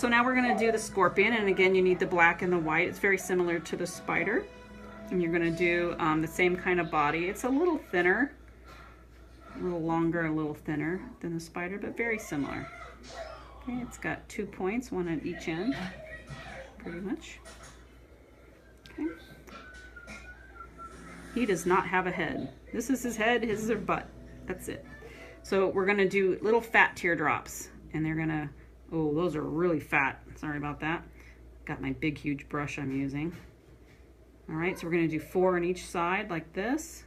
so now we're gonna do the scorpion, and again, you need the black and the white. It's very similar to the spider. And you're gonna do the same kind of body. It's a little thinner, a little longer, a little thinner than the spider, but very similar. Okay, it's got 2 points, one at each end, pretty much. Okay. He does not have a head. This is his head, his is her butt. That's it. So we're gonna do little fat teardrops, and they're gonna, oh, those are really fat. Sorry about that. Got my big, huge brush I'm using. All right, so we're gonna do 4 on each side like this.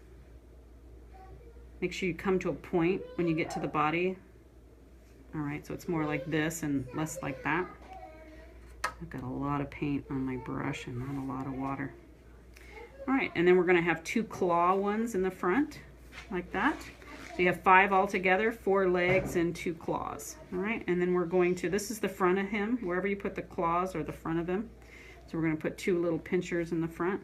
Make sure you come to a point when you get to the body. All right, so it's more like this and less like that. I've got a lot of paint on my brush and not a lot of water. All right, and then we're gonna have 2 claw ones in the front, like that. So you have 5 altogether, 4 legs and 2 claws. All right, and then we're going to, this is the front of him, wherever you put the claws or the front of him. So we're gonna put 2 little pinchers in the front.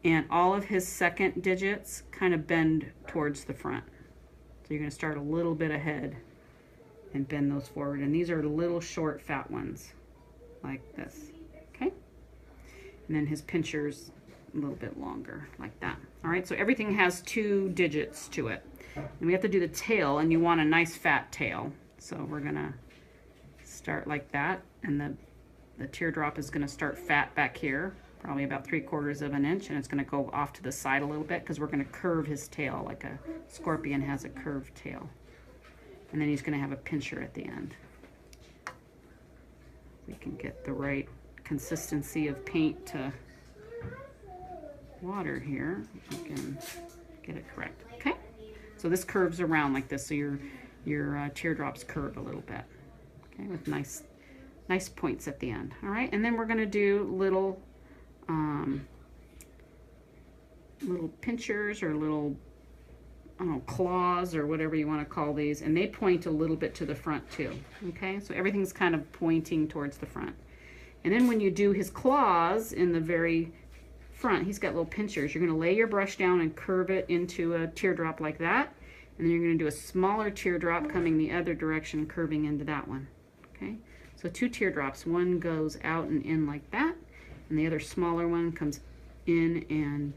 And all of his second digits kind of bend towards the front. So you're gonna start a little bit ahead and bend those forward. And these are little short fat ones, like this, okay? And then his pinchers a little bit longer, like that. All right, so everything has 2 digits to it. And we have to do the tail, and you want a nice fat tail. So we're gonna start like that, and the teardrop is gonna start fat back here, probably about 3/4 of an inch, and it's gonna go off to the side a little bit because we're gonna curve his tail like a scorpion has a curved tail. And then he's gonna have a pincher at the end. We can get the right consistency of paint to water here. We can get it correct, okay? So this curves around like this, so your teardrops curve a little bit, okay, with nice points at the end. All right, and then we're gonna do little pinchers or little, I don't know, claws or whatever you want to call these, and they point a little bit to the front too, okay? So everything's kind of pointing towards the front. And then when you do his claws in the very front, he's got little pinchers. You're going to lay your brush down and curve it into a teardrop like that, and then you're going to do a smaller teardrop coming the other direction, curving into that one, okay? So 2 teardrops, one goes out and in like that, and the other smaller one comes in and,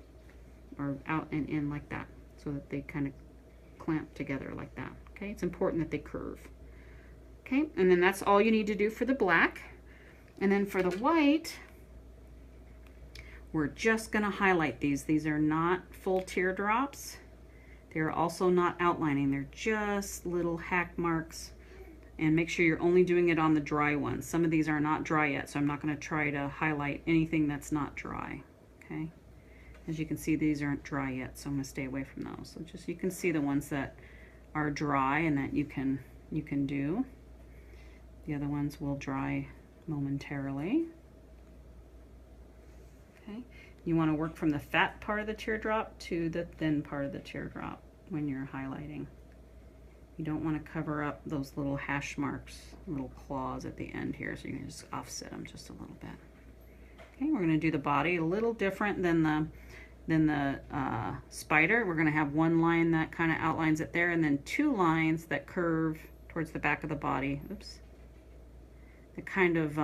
or out and in like that, so that they kind of clamp together like that, okay? It's important that they curve, okay? And then that's all you need to do for the black. And then for the white, we're just gonna highlight these. These are not full teardrops. They're also not outlining. They're just little hack marks. And make sure you're only doing it on the dry ones. Some of these are not dry yet, so I'm not gonna try to highlight anything that's not dry, okay? As you can see, these aren't dry yet, so I'm gonna stay away from those. So just, you can see the ones that are dry and that you can do. The other ones will dry momentarily. Okay, you want to work from the fat part of the teardrop to the thin part of the teardrop when you're highlighting. You don't want to cover up those little hash marks, little claws at the end here, so you can just offset them just a little bit. Okay, we're going to do the body a little different than the spider. We're going to have 1 line that kind of outlines it there, and then 2 lines that curve towards the back of the body. Oops. That kind of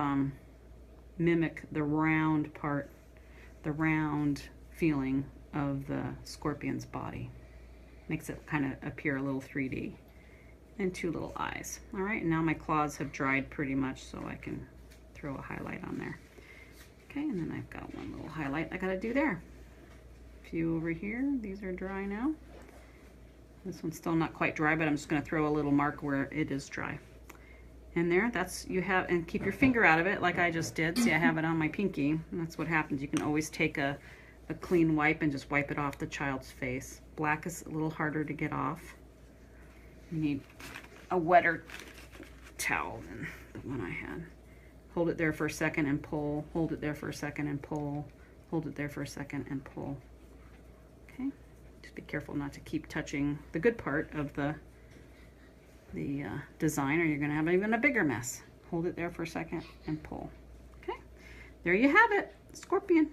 mimic the round part, the round feeling of the scorpion's body. Makes it kind of appear a little 3D. And 2 little eyes. All right, now my claws have dried pretty much, so I can throw a highlight on there. Okay, and then I've got 1 little highlight I gotta do there. A few over here, these are dry now. This one's still not quite dry, but I'm just gonna throw a little mark where it is dry. And there, that's, you have, and keep your finger out of it like I just did. See, I have it on my pinky, and that's what happens. You can always take a clean wipe and just wipe it off the child's face. Black is a little harder to get off. You need a wetter towel than the one I had. Hold it there for a second and pull. Hold it there for a second and pull. Hold it there for a second and pull. Okay, just be careful not to keep touching the good part of the design, or you're going to have even a bigger mess. Hold it there for a second and pull. Okay, there you have it, scorpion.